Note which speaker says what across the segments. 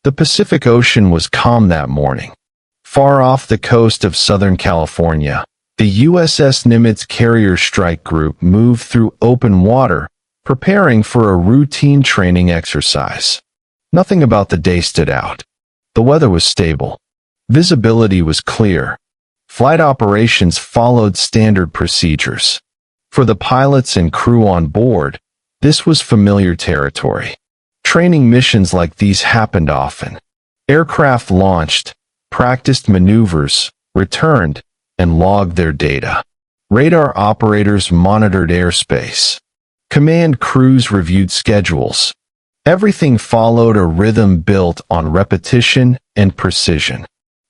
Speaker 1: The Pacific Ocean was calm that morning. Far off the coast of Southern California, the USS Nimitz Carrier Strike Group moved through open water, preparing for a routine training exercise. Nothing about the day stood out. The weather was stable. Visibility was clear. Flight operations followed standard procedures. For the pilots and crew on board, this was familiar territory. Training missions like these happened often. Aircraft launched, practiced maneuvers, returned, and logged their data. Radar operators monitored airspace. Command crews reviewed schedules. Everything followed a rhythm built on repetition and precision.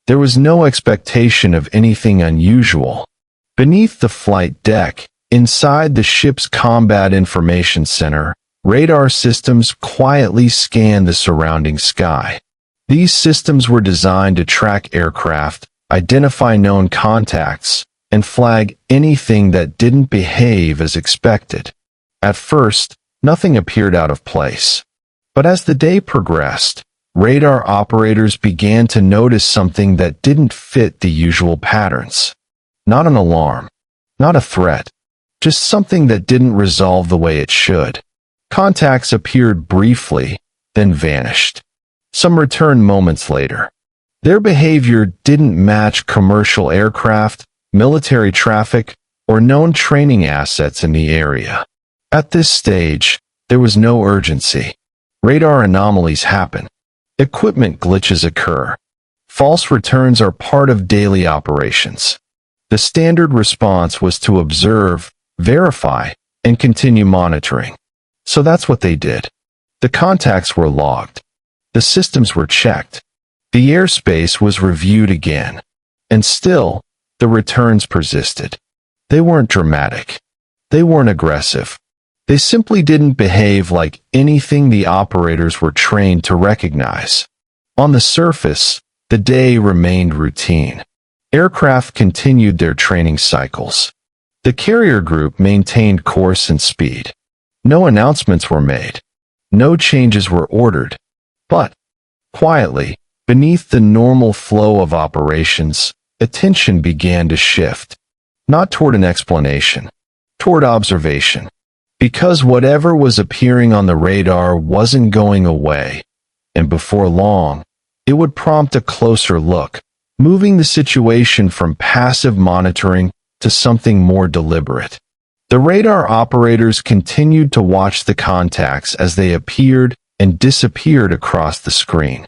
Speaker 1: There was no expectation of anything unusual. Beneath the flight deck, inside the ship's Combat Information Center, radar systems quietly scanned the surrounding sky. These systems were designed to track aircraft, identify known contacts, and flag anything that didn't behave as expected. At first, nothing appeared out of place. But as the day progressed, radar operators began to notice something that didn't fit the usual patterns. Not an alarm, not a threat, just something that didn't resolve the way it should. Contacts appeared briefly, then vanished. Some returned moments later. Their behavior didn't match commercial aircraft, military traffic, or known training assets in the area. At this stage, there was no urgency. Radar anomalies happen. Equipment glitches occur. False returns are part of daily operations. The standard response was to observe, verify, and continue monitoring. So that's what they did. The contacts were logged. The systems were checked. The airspace was reviewed again. And still, the returns persisted. They weren't dramatic. They weren't aggressive. They simply didn't behave like anything the operators were trained to recognize. On the surface, the day remained routine. Aircraft continued their training cycles. The carrier group maintained course and speed. No announcements were made. No changes were ordered. But, quietly, beneath the normal flow of operations, attention began to shift. Not toward an explanation, toward observation. Because whatever was appearing on the radar wasn't going away, and before long, it would prompt a closer look, moving the situation from passive monitoring to something more deliberate. The radar operators continued to watch the contacts as they appeared and disappeared across the screen.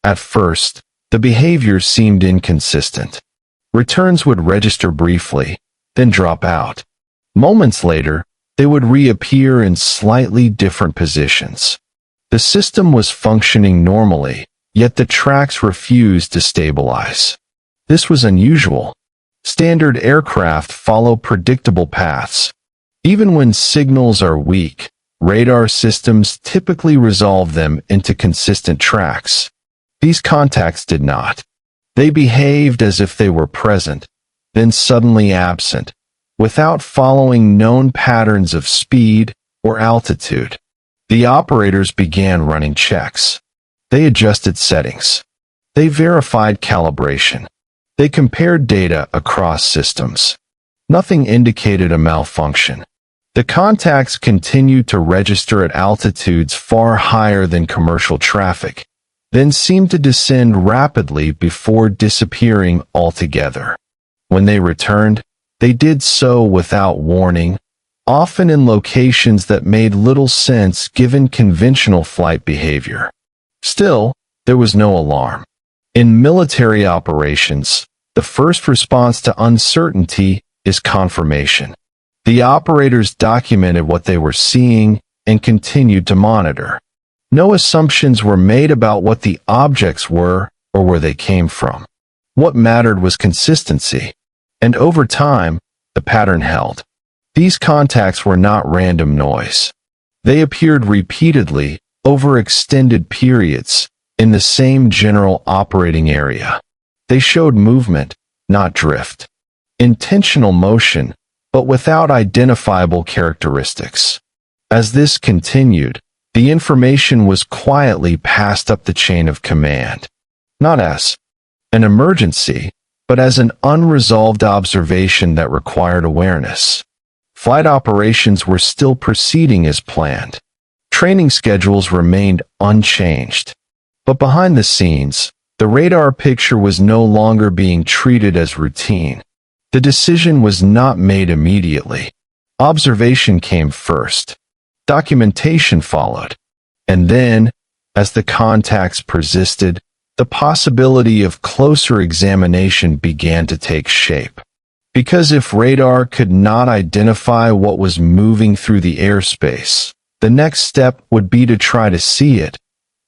Speaker 1: At first, the behavior seemed inconsistent. Returns would register briefly, then drop out. Moments later, they would reappear in slightly different positions. The system was functioning normally, yet the tracks refused to stabilize. This was unusual. Standard aircraft follow predictable paths. Even when signals are weak, radar systems typically resolve them into consistent tracks. These contacts did not. They behaved as if they were present, then suddenly absent, without following known patterns of speed or altitude. The operators began running checks. They adjusted settings. They verified calibration. They compared data across systems. Nothing indicated a malfunction. The contacts continued to register at altitudes far higher than commercial traffic, then seemed to descend rapidly before disappearing altogether. When they returned, they did so without warning, often in locations that made little sense given conventional flight behavior. Still, there was no alarm. In military operations, the first response to uncertainty is confirmation. The operators documented what they were seeing and continued to monitor. No assumptions were made about what the objects were or where they came from. What mattered was consistency. And over time, the pattern held. These contacts were not random noise. They appeared repeatedly, over extended periods, in the same general operating area. They showed movement, not drift. Intentional motion, but without identifiable characteristics. As this continued, The information was quietly passed up the chain of command, not as an emergency, but as an unresolved observation that required awareness. Flight operations were still proceeding as planned. Training schedules remained unchanged. But behind the scenes, the radar picture was no longer being treated as routine. The decision was not made immediately. Observation came first. Documentation followed. And then, as the contacts persisted, the possibility of closer examination began to take shape. Because if radar could not identify what was moving through the airspace, the next step would be to try to see it,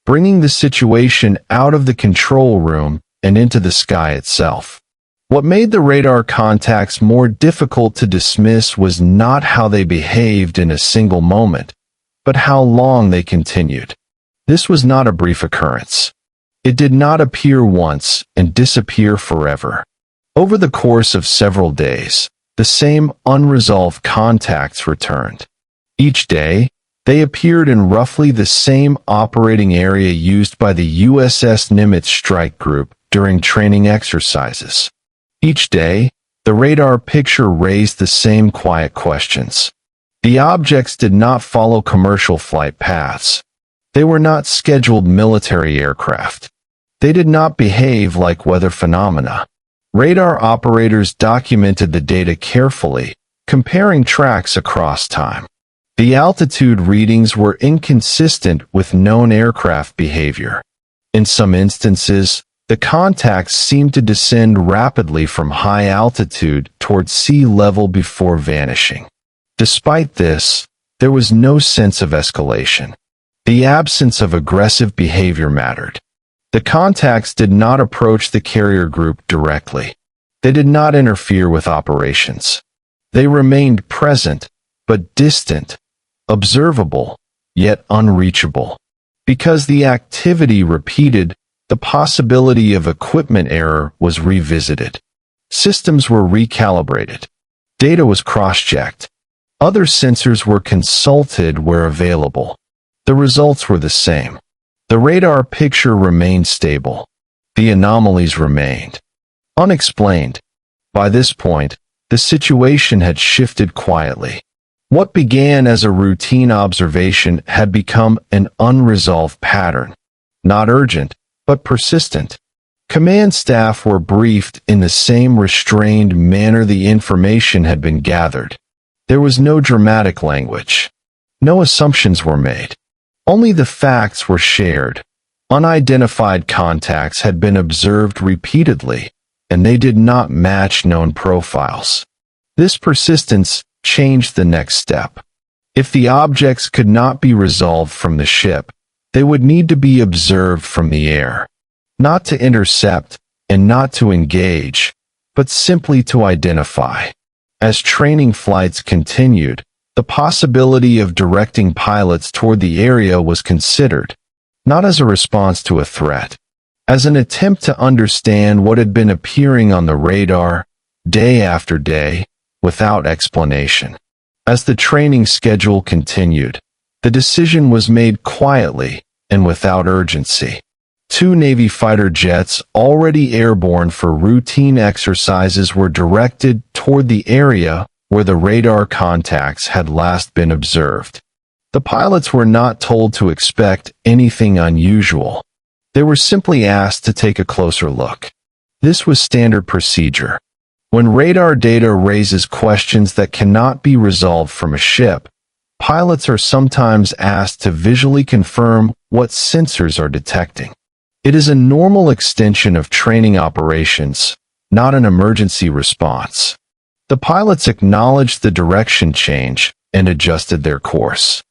Speaker 1: bringing the situation out of the control room and into the sky itself. What made the radar contacts more difficult to dismiss was not how they behaved in a single moment, but how long they continued. This was not a brief occurrence. It did not appear once and disappear forever. Over the course of several days, the same unresolved contacts returned. Each day, they appeared in roughly the same operating area used by the USS Nimitz strike group during training exercises. Each day, the radar picture raised the same quiet questions. The objects did not follow commercial flight paths. They were not scheduled military aircraft. They did not behave like weather phenomena. Radar operators documented the data carefully, comparing tracks across time. The altitude readings were inconsistent with known aircraft behavior. In some instances, the contacts seemed to descend rapidly from high altitude towards sea level before vanishing. Despite this, there was no sense of escalation. The absence of aggressive behavior mattered. The contacts did not approach the carrier group directly. They did not interfere with operations. They remained present, but distant, observable, yet unreachable. Because the activity repeated, the possibility of equipment error was revisited. Systems were recalibrated. Data was cross-checked. Other sensors were consulted where available. The results were the same. The radar picture remained stable. The anomalies remained unexplained. By this point, the situation had shifted quietly. What began as a routine observation had become an unresolved pattern. Not urgent, but persistent. Command staff were briefed in the same restrained manner the information had been gathered. There was no dramatic language. No assumptions were made. Only the facts were shared. Unidentified contacts had been observed repeatedly, and they did not match known profiles. This persistence changed the next step. If the objects could not be resolved from the ship, they would need to be observed from the air. Not to intercept, and not to engage, but simply to identify. As training flights continued, the possibility of directing pilots toward the area was considered, not as a response to a threat, as an attempt to understand what had been appearing on the radar, day after day, without explanation. As the training schedule continued, the decision was made quietly and without urgency. 2 Navy fighter jets already airborne for routine exercises were directed toward the area where the radar contacts had last been observed. The pilots were not told to expect anything unusual. They were simply asked to take a closer look. This was standard procedure. When radar data raises questions that cannot be resolved from a ship, pilots are sometimes asked to visually confirm what sensors are detecting. It is a normal extension of training operations, not an emergency response. The pilots acknowledged the direction change and adjusted their course.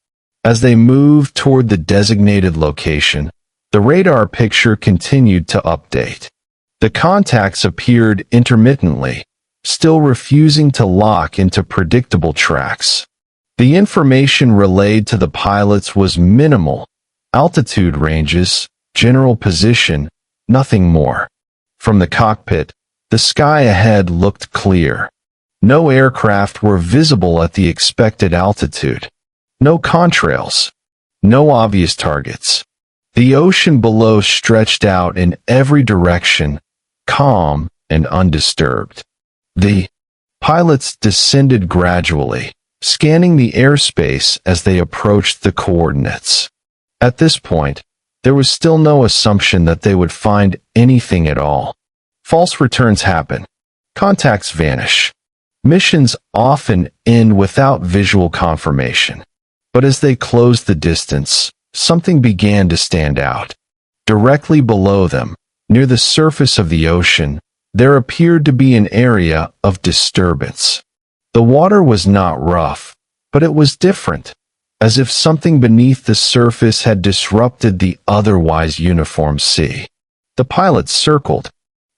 Speaker 1: As they moved toward the designated location, the radar picture continued to update. The contacts appeared intermittently, still refusing to lock into predictable tracks. The information relayed to the pilots was minimal: altitude ranges, general position, nothing more. From the cockpit, the sky ahead looked clear. No aircraft were visible at the expected altitude. No contrails. no obvious targets. The ocean below stretched out in every direction, calm and undisturbed. The pilots descended gradually, scanning the airspace as they approached the coordinates. At this point, there was still no assumption that they would find anything at all. False returns happen. Contacts vanish. Missions often end without visual confirmation. But as they closed the distance, something began to stand out. Directly below them, near the surface of the ocean, there appeared to be an area of disturbance. The water was not rough, but it was different, as if something beneath the surface had disrupted the otherwise uniform sea. The pilots circled.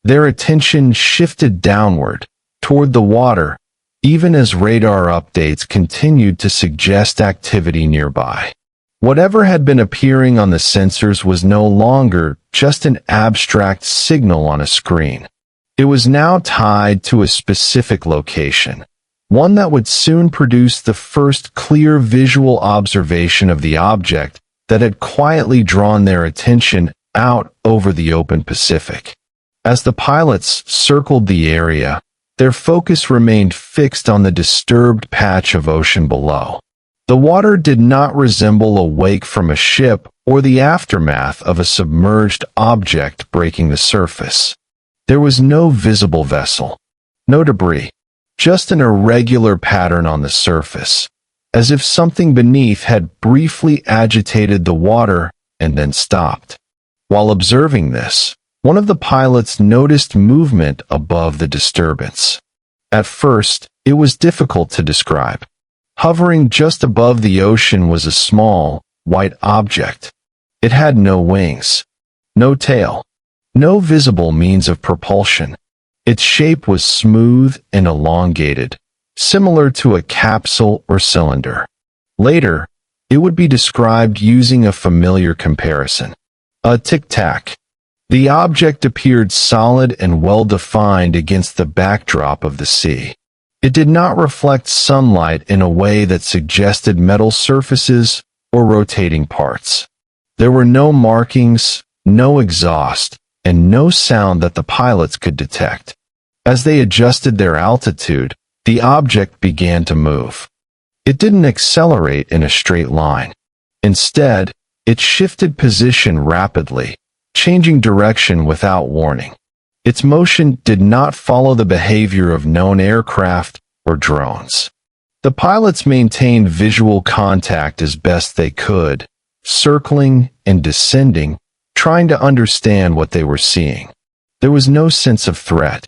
Speaker 1: Their attention shifted downward, toward the water, even as radar updates continued to suggest activity nearby. Whatever had been appearing on the sensors was no longer just an abstract signal on a screen. It was now tied to a specific location, one that would soon produce the first clear visual observation of the object that had quietly drawn their attention out over the open Pacific. As the pilots circled the area, their focus remained fixed on the disturbed patch of ocean below. The water did not resemble a wake from a ship or the aftermath of a submerged object breaking the surface. There was no visible vessel, no debris, just an irregular pattern on the surface, as if something beneath had briefly agitated the water and then stopped. While observing this, one of the pilots noticed movement above the disturbance. At first, it was difficult to describe. Hovering just above the ocean was a small, white object. It had no wings, no tail, no visible means of propulsion. Its shape was smooth and elongated, similar to a capsule or cylinder. Later, it would be described using a familiar comparison: a Tic Tac. The object appeared solid and well-defined against the backdrop of the sea. It did not reflect sunlight in a way that suggested metal surfaces or rotating parts. There were no markings, no exhaust, and no sound that the pilots could detect. As they adjusted their altitude, the object began to move. It didn't accelerate in a straight line. Instead, it shifted position rapidly, changing direction without warning. Its motion did not follow the behavior of known aircraft or drones. The pilots maintained visual contact as best they could, circling and descending, trying to understand what they were seeing. There was no sense of threat.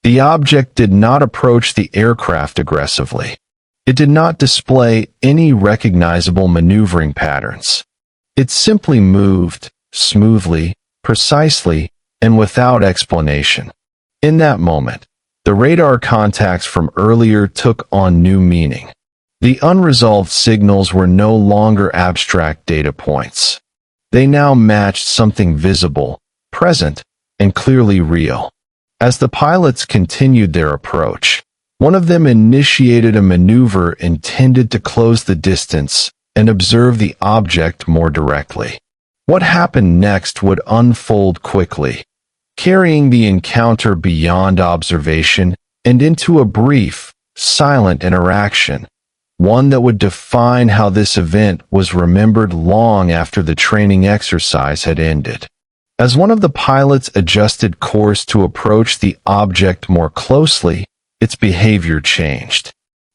Speaker 1: The object did not approach the aircraft aggressively. It did not display any recognizable maneuvering patterns. It simply moved, smoothly, precisely, and without explanation. In that moment, the radar contacts from earlier took on new meaning. The unresolved signals were no longer abstract data points. They now matched something visible, present, and clearly real. As the pilots continued their approach, one of them initiated a maneuver intended to close the distance and observe the object more directly. What happened next would unfold quickly, carrying the encounter beyond observation and into a brief, silent interaction, one that would define how this event was remembered long after the training exercise had ended. As one of the pilots adjusted course to approach the object more closely, its behavior changed.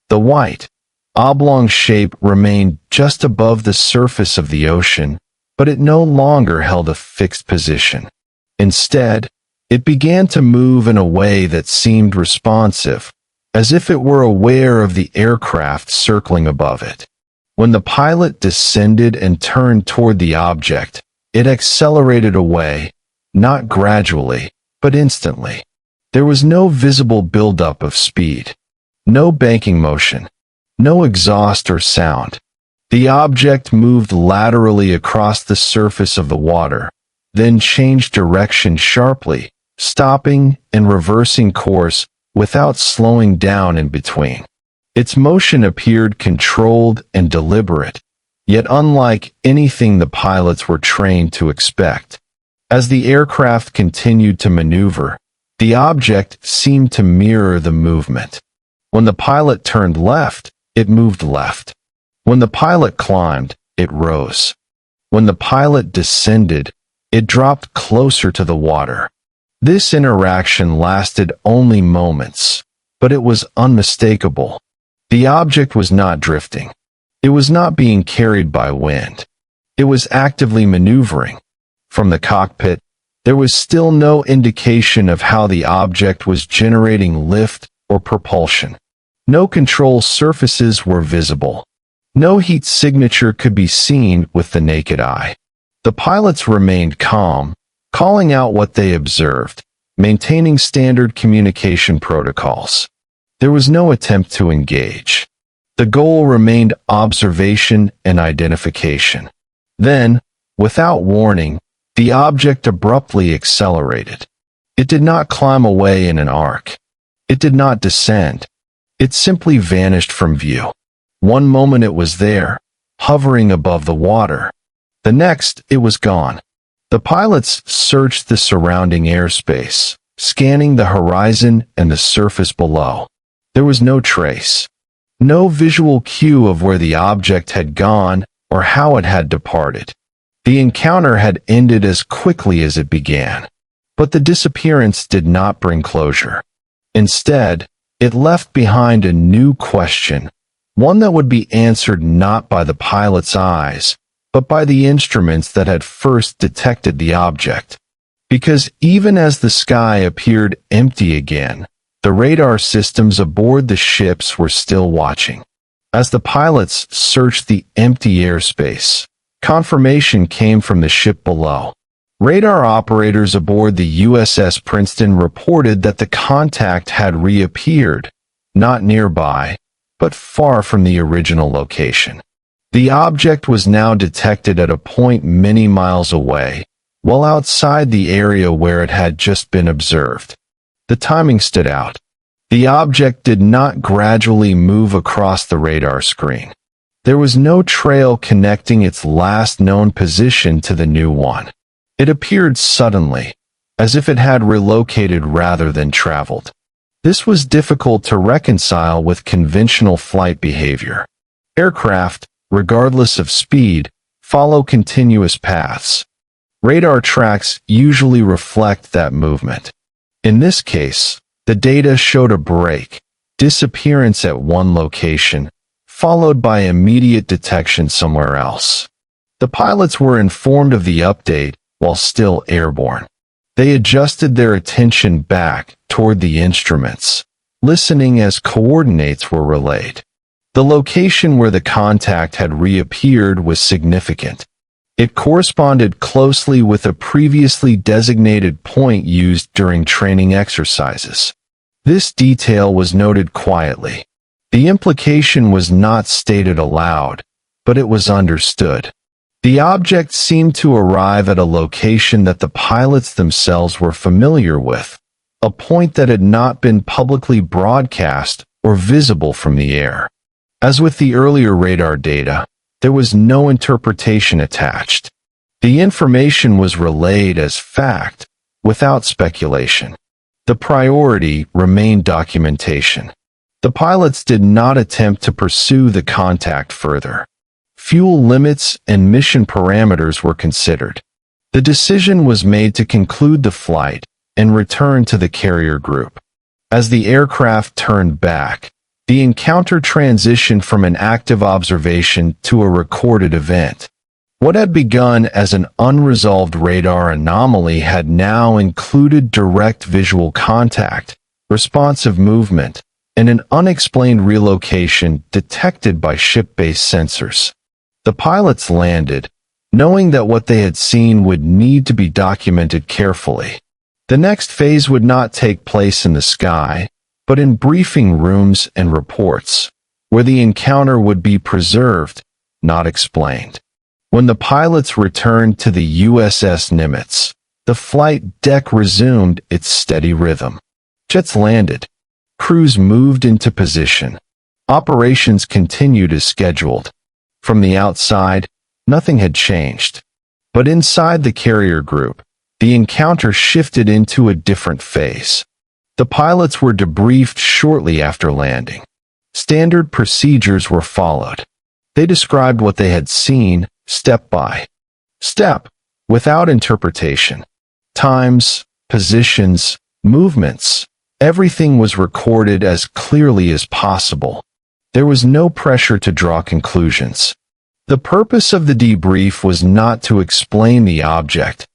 Speaker 1: The white, oblong shape remained just above the surface of the ocean, but it no longer held a fixed position. Instead, it began to move in a way that seemed responsive, as if it were aware of the aircraft circling above it. When the pilot descended and turned toward the object, it accelerated away, not gradually, but instantly. There was no visible buildup of speed, no banking motion, no exhaust or sound. The object moved laterally across the surface of the water, then changed direction sharply, stopping and reversing course without slowing down in between. Its motion appeared controlled and deliberate, yet unlike anything the pilots were trained to expect. As the aircraft continued to maneuver, the object seemed to mirror the movement. When the pilot turned left, it moved left. When the pilot climbed, it rose. When the pilot descended, it dropped closer to the water. This interaction lasted only moments, but it was unmistakable. The object was not drifting. It was not being carried by wind. It was actively maneuvering. From the cockpit, there was still no indication of how the object was generating lift or propulsion. No control surfaces were visible. No heat signature could be seen with the naked eye. The pilots remained calm, calling out what they observed, maintaining standard communication protocols. There was no attempt to engage. The goal remained observation and identification. Then, without warning, the object abruptly accelerated. It did not climb away in an arc. It did not descend. It simply vanished from view. One moment it was there, hovering above the water. The next, it was gone. The pilots searched the surrounding airspace, scanning the horizon and the surface below. There was no trace. No visual cue of where the object had gone or how it had departed. The encounter had ended as quickly as it began. But the disappearance did not bring closure. Instead, it left behind a new question, one that would be answered not by the pilot's eyes, but by the instruments that had first detected the object. Because even as the sky appeared empty again, the radar systems aboard the ships were still watching. As the pilots searched the empty airspace, confirmation came from the ship below. Radar operators aboard the USS Princeton reported that the contact had reappeared, not nearby, but far from the original location. The object was now detected at a point many miles away, well outside the area where it had just been observed. The timing stood out. The object did not gradually move across the radar screen. There was no trail connecting its last known position to the new one. It appeared suddenly, as if it had relocated rather than traveled. This was difficult to reconcile with conventional flight behavior. Aircraft, regardless of speed, follow continuous paths. Radar tracks usually reflect that movement. In this case, the data showed a break, disappearance at one location, followed by immediate detection somewhere else. The pilots were informed of the update while still airborne. They adjusted their attention back toward the instruments, listening as coordinates were relayed. The location where the contact had reappeared was significant. It corresponded closely with a previously designated point used during training exercises. This detail was noted quietly. The implication was not stated aloud, but it was understood. The object seemed to arrive at a location that the pilots themselves were familiar with, a point that had not been publicly broadcast or visible from the air. As with the earlier radar data, there was no interpretation attached. The information was relayed as fact, without speculation. The priority remained documentation. The pilots did not attempt to pursue the contact further. Fuel limits and mission parameters were considered. The decision was made to conclude the flight and return to the carrier group. As the aircraft turned back, the encounter transitioned from an active observation to a recorded event. What had begun as an unresolved radar anomaly had now included direct visual contact, responsive movement, and an unexplained relocation detected by ship-based sensors. The pilots landed, knowing that what they had seen would need to be documented carefully. The next phase would not take place in the sky, but in briefing rooms and reports, where the encounter would be preserved, not explained. When the pilots returned to the USS Nimitz, the flight deck resumed its steady rhythm. Jets landed. Crews moved into position. Operations continued as scheduled. From the outside, nothing had changed. But inside the carrier group, the encounter shifted into a different phase. The pilots were debriefed shortly after landing. Standard procedures were followed. They described what they had seen, step by step, without interpretation. Times, positions, movements, everything was recorded as clearly as possible. There was no pressure to draw conclusions. The purpose of the debrief was not to explain the object,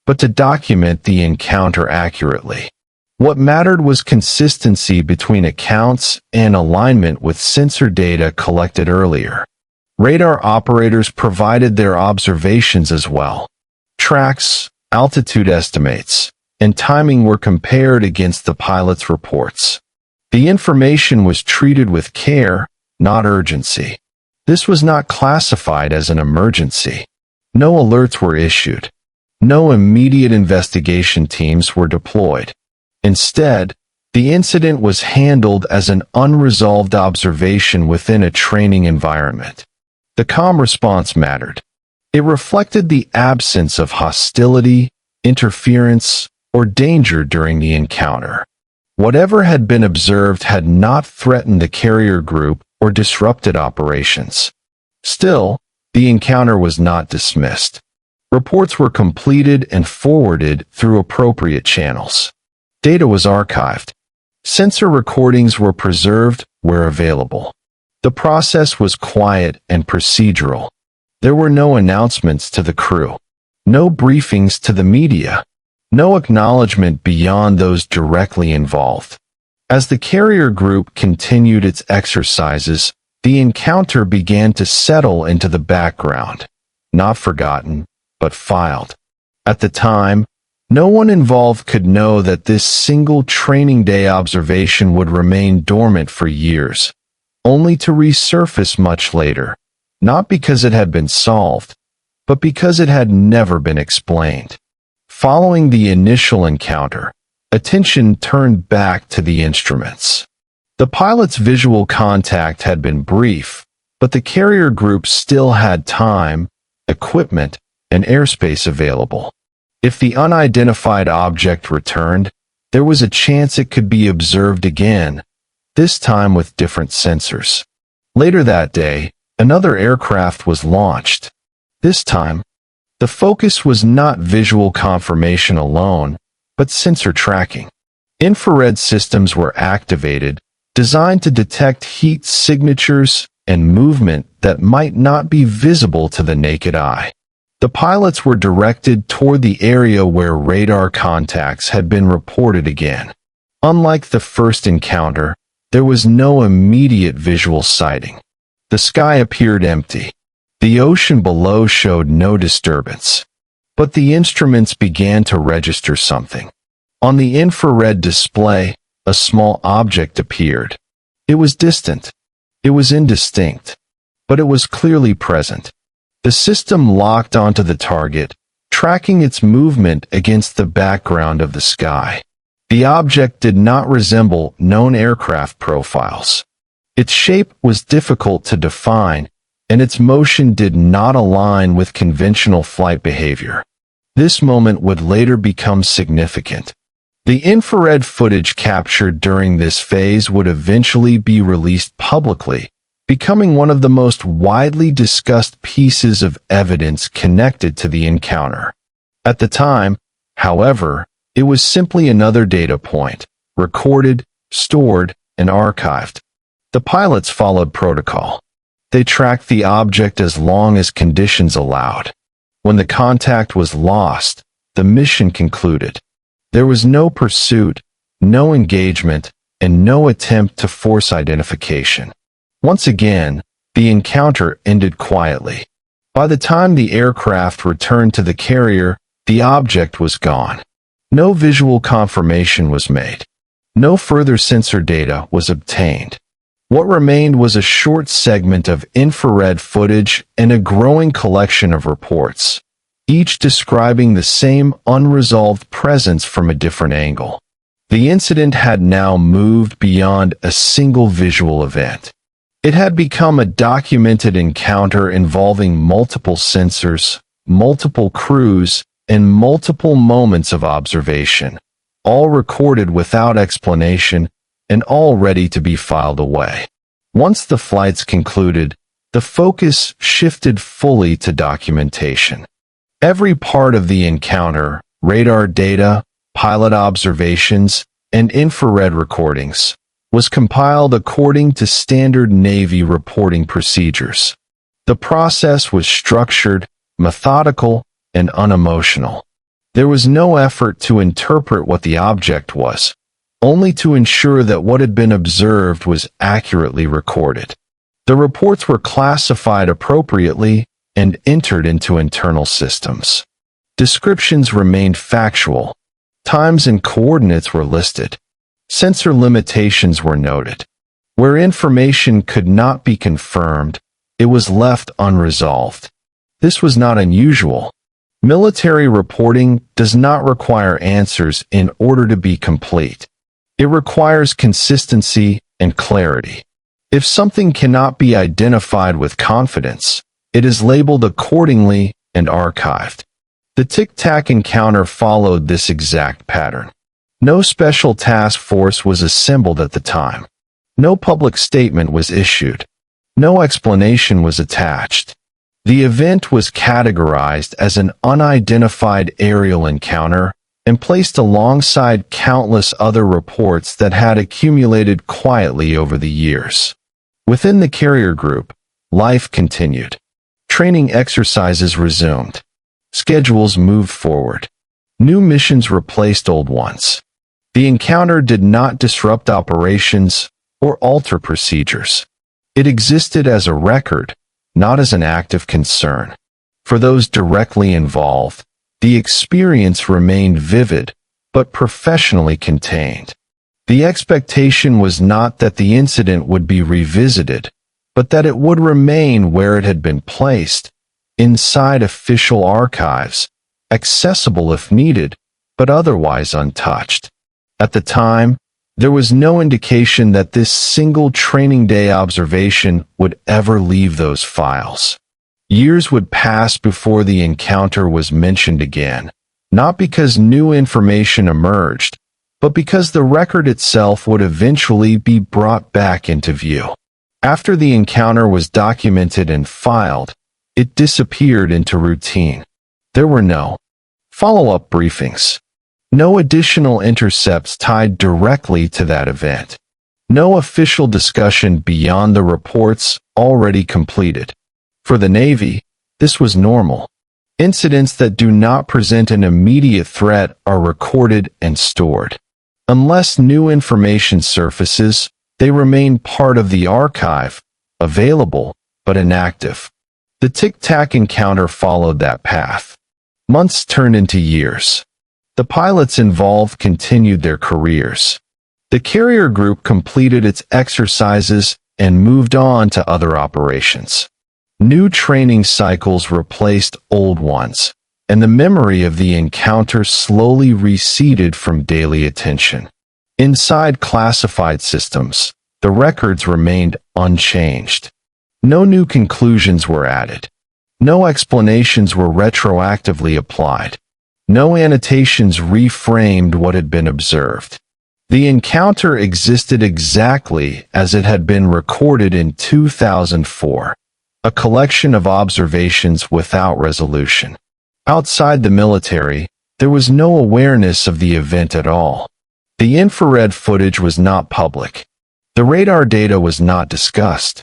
Speaker 1: but to document the encounter accurately. What mattered was consistency between accounts and alignment with sensor data collected earlier. Radar operators provided their observations as well. Tracks, altitude estimates, and timing were compared against the pilot's reports. The information was treated with care, not urgency. This was not classified as an emergency. No alerts were issued. No immediate investigation teams were deployed. Instead, the incident was handled as an unresolved observation within a training environment. The calm response mattered. It reflected the absence of hostility, interference, or danger during the encounter. Whatever had been observed had not threatened the carrier group or disrupted operations. Still, the encounter was not dismissed. Reports were completed and forwarded through appropriate channels. Data was archived. Sensor recordings were preserved where available. The process was quiet and procedural. There were no announcements to the crew, no briefings to the media, no acknowledgement beyond those directly involved. As the carrier group continued its exercises, the encounter began to settle into the background, not forgotten, but filed. At the time, no one involved could know that this single training day observation would remain dormant for years, only to resurface much later, not because it had been solved, but because it had never been explained. Following the initial encounter, attention turned back to the instruments. The pilot's visual contact had been brief, but the carrier group still had time, equipment, and airspace available. If the unidentified object returned, there was a chance it could be observed again, this time with different sensors. Later that day, another aircraft was launched. This time, the focus was not visual confirmation alone, but sensor tracking. Infrared systems were activated, designed to detect heat signatures and movement that might not be visible to the naked eye. The pilots were directed toward the area where radar contacts had been reported again. Unlike the first encounter, there was no immediate visual sighting. The sky appeared empty. The ocean below showed no disturbance. But the instruments began to register something. On the infrared display, a small object appeared. It was distant. It was indistinct. But it was clearly present. The system locked onto the target, tracking its movement against the background of the sky. The object did not resemble known aircraft profiles. Its shape was difficult to define, and its motion did not align with conventional flight behavior. This moment would later become significant. The infrared footage captured during this phase would eventually be released publicly, becoming one of the most widely discussed pieces of evidence connected to the encounter. At the time, however, it was simply another data point, recorded, stored, and archived. The pilots followed protocol. They tracked the object as long as conditions allowed. When the contact was lost, the mission concluded. There was no pursuit, no engagement, and no attempt to force identification. Once again, the encounter ended quietly. By the time the aircraft returned to the carrier, the object was gone. No visual confirmation was made. No further sensor data was obtained. What remained was a short segment of infrared footage and a growing collection of reports, each describing the same unresolved presence from a different angle. The incident had now moved beyond a single visual event. It had become a documented encounter involving multiple sensors, multiple crews, and multiple moments of observation, all recorded without explanation and all ready to be filed away. Once the flights concluded, the focus shifted fully to documentation. Every part of the encounter, radar data, pilot observations, and infrared recordings, was compiled according to standard Navy reporting procedures. The process was structured, methodical, and unemotional. There was no effort to interpret what the object was, only to ensure that what had been observed was accurately recorded. The reports were classified appropriately and entered into internal systems. Descriptions remained factual. Times and coordinates were listed. Sensor limitations were noted. Where information could not be confirmed, it was left unresolved. This was not unusual. Military reporting does not require answers in order to be complete. It requires consistency and clarity. If something cannot be identified with confidence, it is labeled accordingly and archived. The Tic Tac encounter followed this exact pattern. No special task force was assembled at the time. No public statement was issued. No explanation was attached. The event was categorized as an unidentified aerial encounter and placed alongside countless other reports that had accumulated quietly over the years. Within the carrier group, life continued. Training exercises resumed. Schedules moved forward. New missions replaced old ones. The encounter did not disrupt operations or alter procedures. It existed as a record, not as an act of concern. For those directly involved, the experience remained vivid, but professionally contained. The expectation was not that the incident would be revisited, but that it would remain where it had been placed, inside official archives, accessible if needed, but otherwise untouched. At the time, there was no indication that this single training day observation would ever leave those files. Years would pass before the encounter was mentioned again, not because new information emerged, but because the record itself would eventually be brought back into view. After the encounter was documented and filed, it disappeared into routine. There were no follow-up briefings. No additional intercepts tied directly to that event. No official discussion beyond the reports already completed. For the Navy, this was normal. Incidents that do not present an immediate threat are recorded and stored. Unless new information surfaces, they remain part of the archive, available but inactive. The Tic Tac encounter followed that path. Months turned into years. The pilots involved continued their careers. The carrier group completed its exercises and moved on to other operations. New training cycles replaced old ones, and the memory of the encounter slowly receded from daily attention. Inside classified systems, the records remained unchanged. No new conclusions were added. No explanations were retroactively applied. No annotations reframed what had been observed. The encounter existed exactly as it had been recorded in 2004, a collection of observations without resolution. Outside the military, there was no awareness of the event at all. The infrared footage was not public. The radar data was not discussed.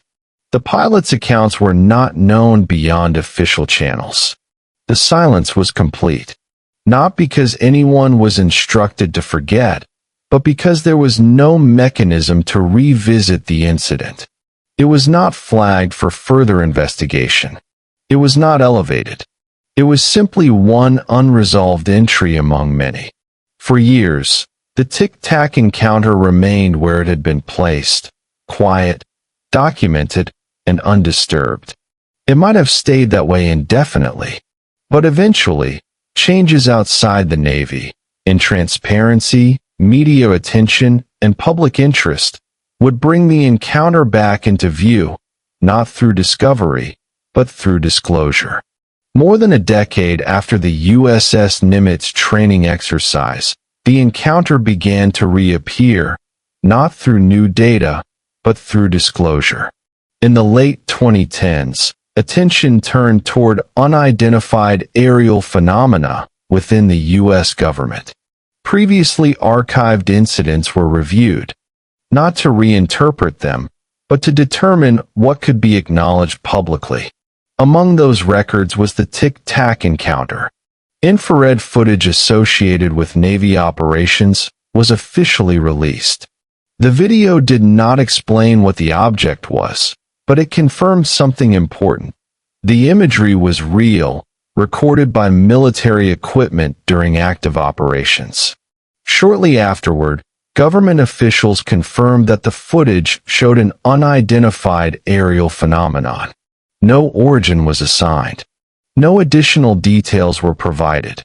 Speaker 1: The pilots' accounts were not known beyond official channels. The silence was complete. Not because anyone was instructed to forget, but because there was no mechanism to revisit the incident. It was not flagged for further investigation. It was not elevated. It was simply one unresolved entry among many. For years, the Tic Tac encounter remained where it had been placed, quiet, documented, and undisturbed. It might have stayed that way indefinitely, but eventually, changes outside the Navy, in transparency, media attention, and public interest, would bring the encounter back into view, not through discovery, but through disclosure. More than a decade after the USS Nimitz training exercise, the encounter began to reappear, not through new data, but through disclosure. In the late 2010s, attention turned toward unidentified aerial phenomena within the U.S. government. Previously archived incidents were reviewed, not to reinterpret them, but to determine what could be acknowledged publicly. Among those records was the Tic Tac encounter. Infrared footage associated with Navy operations was officially released. The video did not explain what the object was, but it confirmed something important. The imagery was real, recorded by military equipment during active operations. Shortly afterward, government officials confirmed that the footage showed an unidentified aerial phenomenon. No origin was assigned. No additional details were provided.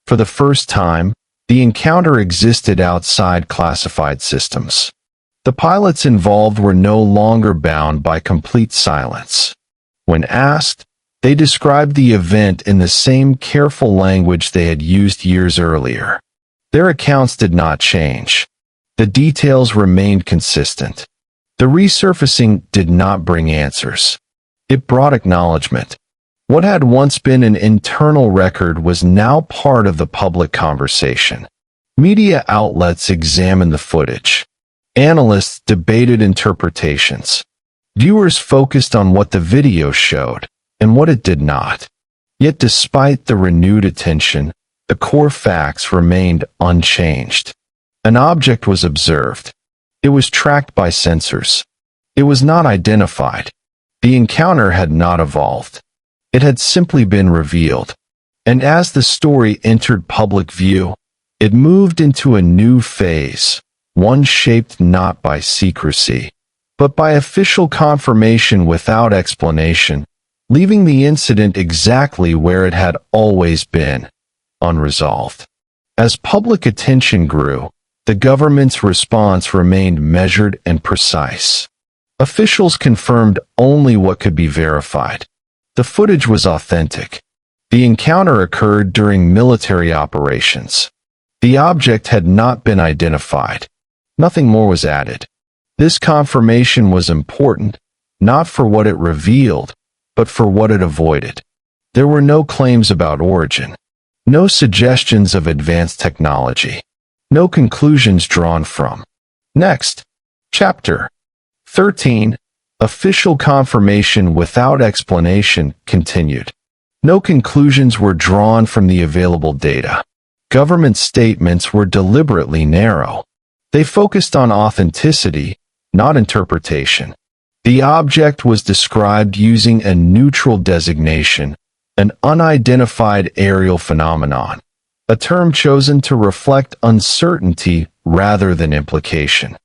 Speaker 1: For the first time, the encounter existed outside classified systems. The pilots involved were no longer bound by complete silence. When asked, they described the event in the same careful language they had used years earlier. Their accounts did not change. The details remained consistent. The resurfacing did not bring answers. It brought acknowledgement. What had once been an internal record was now part of the public conversation. Media outlets examined the footage. Analysts debated interpretations. Viewers focused on what the video showed and what it did not. Yet despite the renewed attention, the core facts remained unchanged. An object was observed. It was tracked by sensors. It was not identified. The encounter had not evolved. It had simply been revealed. And as the story entered public view, it moved into a new phase, one shaped not by secrecy, but by official confirmation without explanation, leaving the incident exactly where it had always been, unresolved. As public attention grew, the government's response remained measured and precise. Officials confirmed only what could be verified. The footage was authentic. The encounter occurred during military operations. The object had not been identified. Nothing more was added. This confirmation was important, not for what it revealed, but for what it avoided. There were no claims about origin, no suggestions of advanced technology, no conclusions drawn from. Next, Chapter 13. Official confirmation without explanation continued. No conclusions were drawn from the available data. Government statements were deliberately narrow. They focused on authenticity, not interpretation. The object was described using a neutral designation, an unidentified aerial phenomenon, a term chosen to reflect uncertainty rather than implication.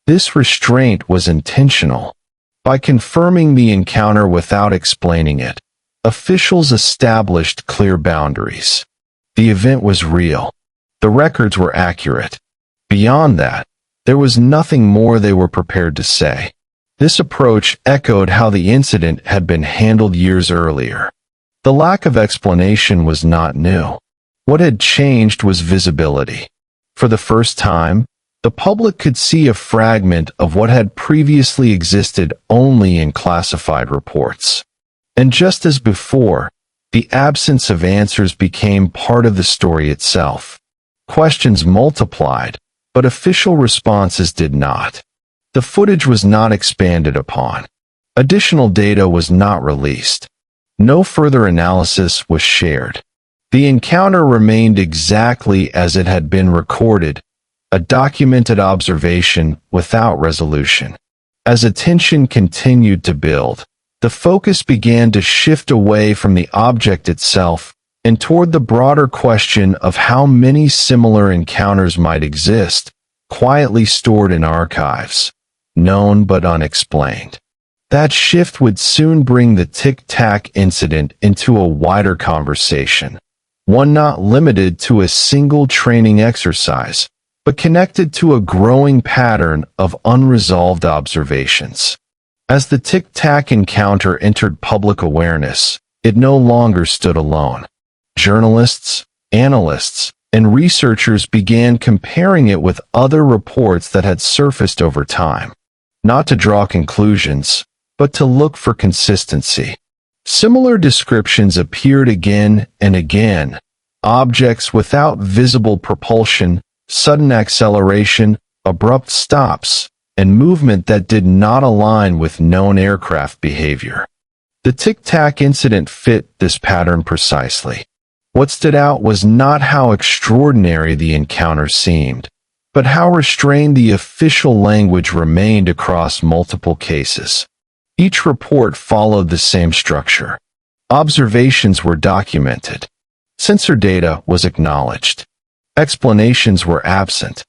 Speaker 1: This restraint was intentional. By confirming the encounter without explaining it, officials established clear boundaries. The event was real. The records were accurate. Beyond that, there was nothing more they were prepared to say. This approach echoed how the incident had been handled years earlier. The lack of explanation was not new. What had changed was visibility. For the first time, the public could see a fragment of what had previously existed only in classified reports. And just as before, the absence of answers became part of the story itself. Questions multiplied, but official responses did not. The footage was not expanded upon. Additional data was not released. No further analysis was shared. The encounter remained exactly as it had been recorded, a documented observation without resolution. As attention continued to build, the focus began to shift away from the object itself and toward the broader question of how many similar encounters might exist, quietly stored in archives, known but unexplained. That shift would soon bring the Tic Tac incident into a wider conversation, one not limited to a single training exercise, but connected to a growing pattern of unresolved observations. As the Tic Tac encounter entered public awareness, it no longer stood alone. Journalists, analysts, and researchers began comparing it with other reports that had surfaced over time, not to draw conclusions, but to look for consistency. Similar descriptions appeared again and again: objects without visible propulsion, sudden acceleration, abrupt stops, and movement that did not align with known aircraft behavior. The Tic Tac incident fit this pattern precisely. What stood out was not how extraordinary the encounter seemed, but how restrained the official language remained across multiple cases. Each report followed the same structure. Observations were documented. Sensor data was acknowledged. Explanations were absent.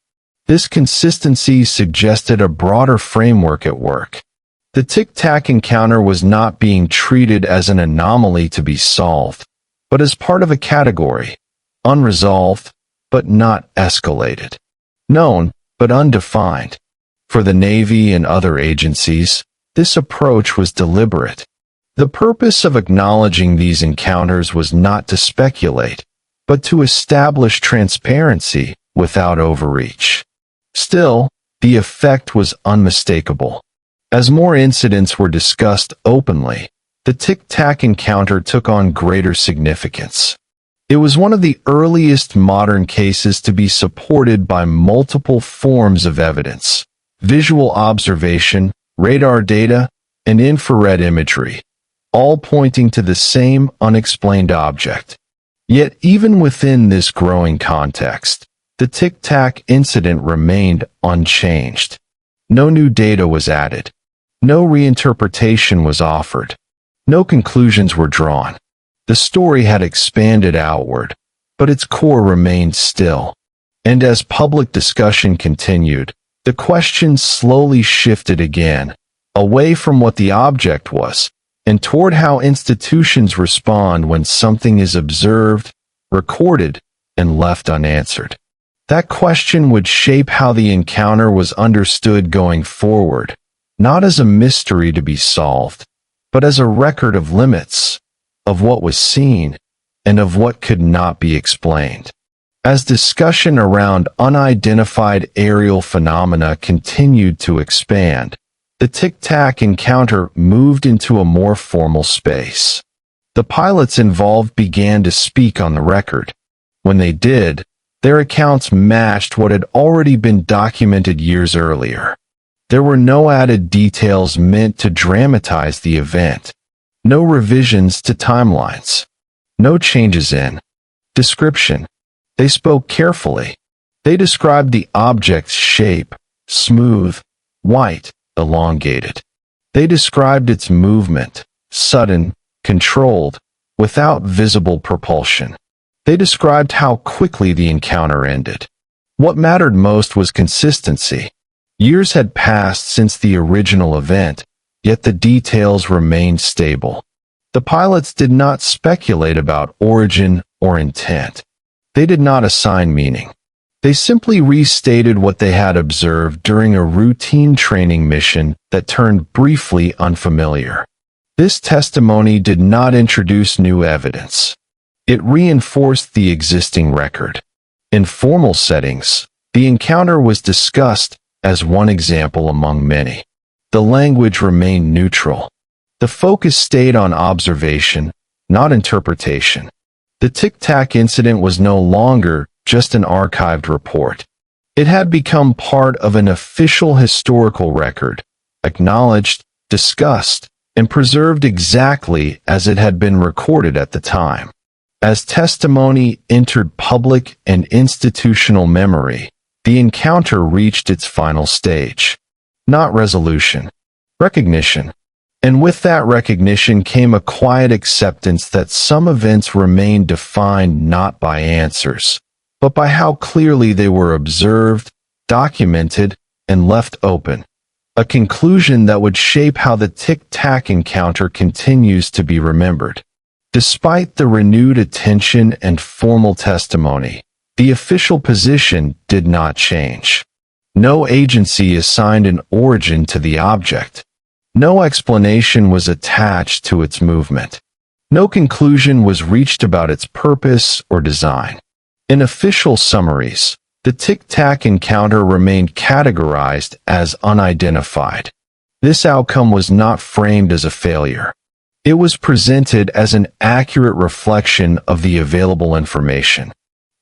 Speaker 1: This consistency suggested a broader framework at work. The Tic Tac encounter was not being treated as an anomaly to be solved, but as part of a category: unresolved, but not escalated; known, but undefined. For the Navy and other agencies, this approach was deliberate. The purpose of acknowledging these encounters was not to speculate, but to establish transparency without overreach. Still, the effect was unmistakable. As more incidents were discussed openly, the Tic Tac encounter took on greater significance. It was one of the earliest modern cases to be supported by multiple forms of evidence: visual observation, radar data, and infrared imagery, all pointing to the same unexplained object. Yet even within this growing context, the Tic Tac incident remained unchanged. No new data was added. No reinterpretation was offered. No conclusions were drawn. The story had expanded outward, but its core remained still. And as public discussion continued, the question slowly shifted again, away from what the object was, and toward how institutions respond when something is observed, recorded, and left unanswered. That question would shape how the encounter was understood going forward, not as a mystery to be solved, but as a record of limits, of what was seen, and of what could not be explained. As discussion around unidentified aerial phenomena continued to expand, the Tic Tac encounter moved into a more formal space. The pilots involved began to speak on the record. When they did, their accounts matched what had already been documented years earlier. There were no added details meant to dramatize the event, no revisions to timelines, no changes in description. They spoke carefully. They described the object's shape: smooth, white, elongated. They described its movement: sudden, controlled, without visible propulsion. They described how quickly the encounter ended. What mattered most was consistency. Years had passed since the original event, yet the details remained stable. The pilots did not speculate about origin or intent. They did not assign meaning. They simply restated what they had observed during a routine training mission that turned briefly unfamiliar. This testimony did not introduce new evidence. It reinforced the existing record. In formal settings, the encounter was discussed as one example among many. The language remained neutral. The focus stayed on observation, not interpretation. The Tic Tac incident was no longer just an archived report. It had become part of an official historical record, acknowledged, discussed, and preserved exactly as it had been recorded at the time. As testimony entered public and institutional memory, the encounter reached its final stage. Not resolution, recognition. And with that recognition came a quiet acceptance that some events remain defined not by answers, but by how clearly they were observed, documented, and left open. A conclusion that would shape how the Tic Tac encounter continues to be remembered. Despite the renewed attention and formal testimony, The official position did not change. No agency assigned an origin to the object. No explanation was attached to its movement. No conclusion was reached about its purpose or design. In official summaries, the Tic Tac encounter remained categorized as unidentified. This outcome was not framed as a failure. It was presented as an accurate reflection of the available information.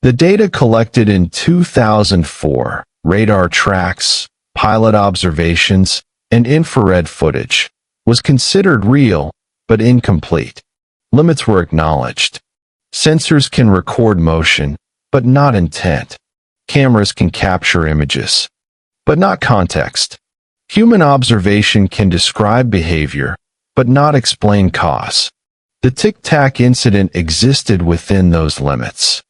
Speaker 1: The data collected in 2004, radar tracks, pilot observations, and infrared footage, was considered real, but incomplete. Limits were acknowledged. Sensors can record motion, but not intent. Cameras can capture images, but not context. Human observation can describe behavior, but not explain cause. The Tic Tac incident existed within those limits.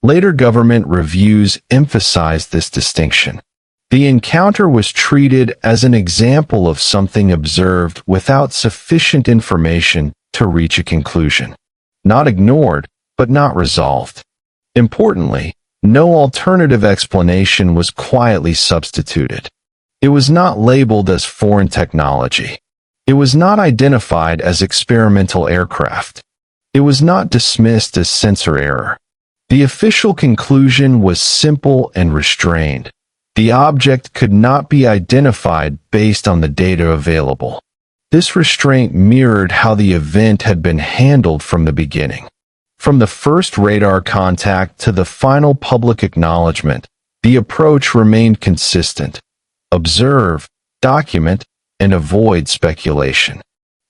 Speaker 1: Later government reviews emphasized this distinction. The encounter was treated as an example of something observed without sufficient information to reach a conclusion. Not ignored, but not resolved. Importantly, no alternative explanation was quietly substituted. It was not labeled as foreign technology. It was not identified as experimental aircraft. It was not dismissed as sensor error. The official conclusion was simple and restrained. The object could not be identified based on the data available. This restraint mirrored how the event had been handled from the beginning. From the first radar contact to the final public acknowledgement, the approach remained consistent. Observe, document, and avoid speculation.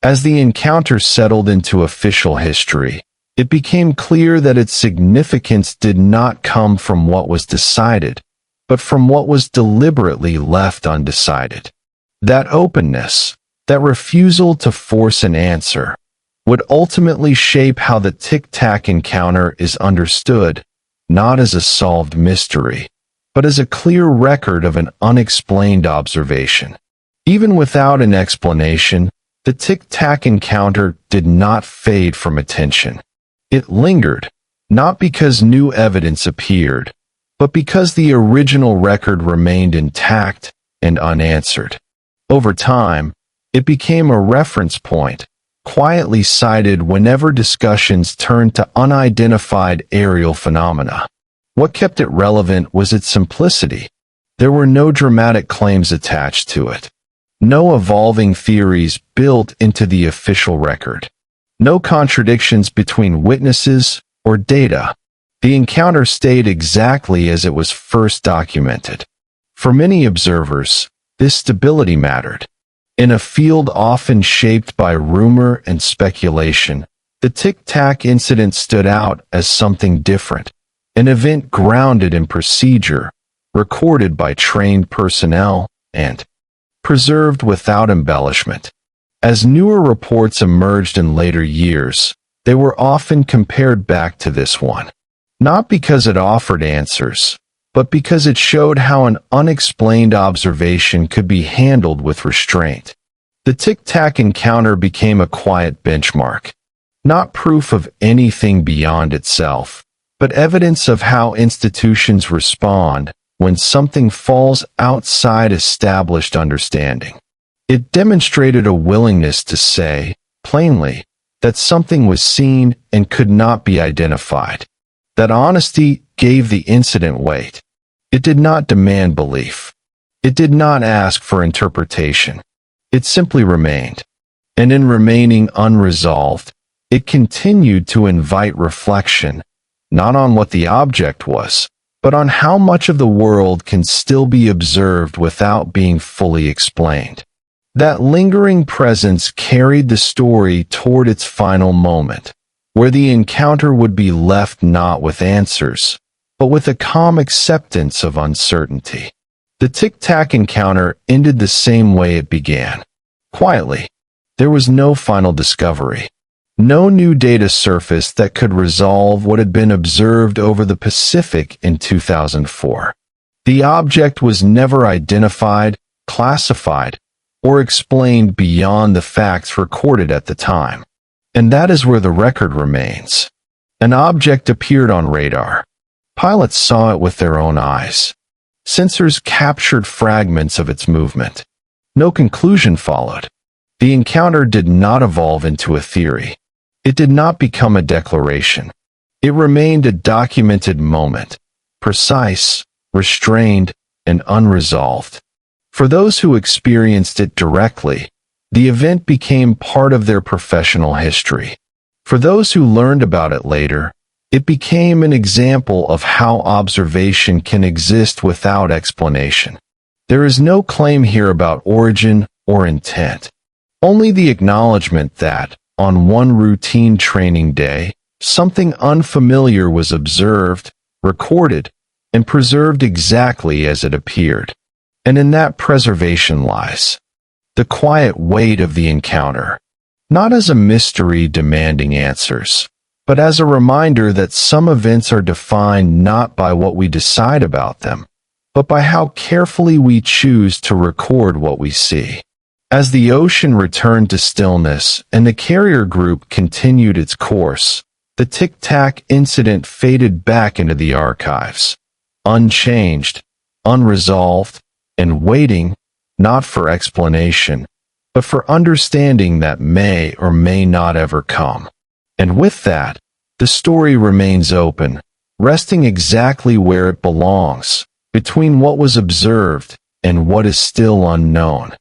Speaker 1: As the encounter settled into official history, it became clear that its significance did not come from what was decided, but from what was deliberately left undecided. That openness, that refusal to force an answer, would ultimately shape how the Tic Tac encounter is understood, not as a solved mystery, but as a clear record of an unexplained observation. Even without an explanation, the Tic Tac encounter did not fade from attention. It lingered, not because new evidence appeared, but because the original record remained intact and unanswered. Over time, it became a reference point, quietly cited whenever discussions turned to unidentified aerial phenomena. What kept it relevant was its simplicity. There were no dramatic claims attached to it. No evolving theories built into the official record. No contradictions between witnesses or data. The encounter stayed exactly as it was first documented. For many observers, this stability mattered. In a field often shaped by rumor and speculation, the Tic Tac incident stood out as something different, an event grounded in procedure, recorded by trained personnel, and preserved without embellishment. As newer reports emerged in later years, they were often compared back to this one. Not because it offered answers, but because it showed how an unexplained observation could be handled with restraint. The Tic Tac encounter became a quiet benchmark, not proof of anything beyond itself, but evidence of how institutions respond when something falls outside established understanding. It demonstrated a willingness to say, plainly, that something was seen and could not be identified. That honesty gave the incident weight. It did not demand belief. It did not ask for interpretation. It simply remained. And in remaining unresolved, it continued to invite reflection, not on what the object was, but on how much of the world can still be observed without being fully explained. That lingering presence carried the story toward its final moment, where the encounter would be left not with answers, but with a calm acceptance of uncertainty. The Tic Tac encounter ended the same way it began. Quietly. There was no final discovery. No new data surfaced that could resolve what had been observed over the Pacific in 2004. The object was never identified, classified, or explained beyond the facts recorded at the time. And that is where the record remains. An object appeared on radar. pilots saw it with their own eyes. Sensors captured fragments of its movement. No conclusion followed. The encounter did not evolve into a theory. It did not become a declaration. It remained a documented moment, precise, restrained, and unresolved. For those who experienced it directly, the event became part of their professional history. For those who learned about it later, it became an example of how observation can exist without explanation. There is no claim here about origin or intent. Only the acknowledgement that, on one routine training day, something unfamiliar was observed, recorded, and preserved exactly as it appeared. And in that preservation lies the quiet weight of the encounter, not as a mystery demanding answers, but as a reminder that some events are defined not by what we decide about them, but by how carefully we choose to record what we see. As the ocean returned to stillness and the carrier group continued its course, the Tic Tac incident faded back into the archives, unchanged, unresolved, and waiting, not for explanation, but for understanding that may or may not ever come. And with that, the story remains open, resting exactly where it belongs, between what was observed and what is still unknown.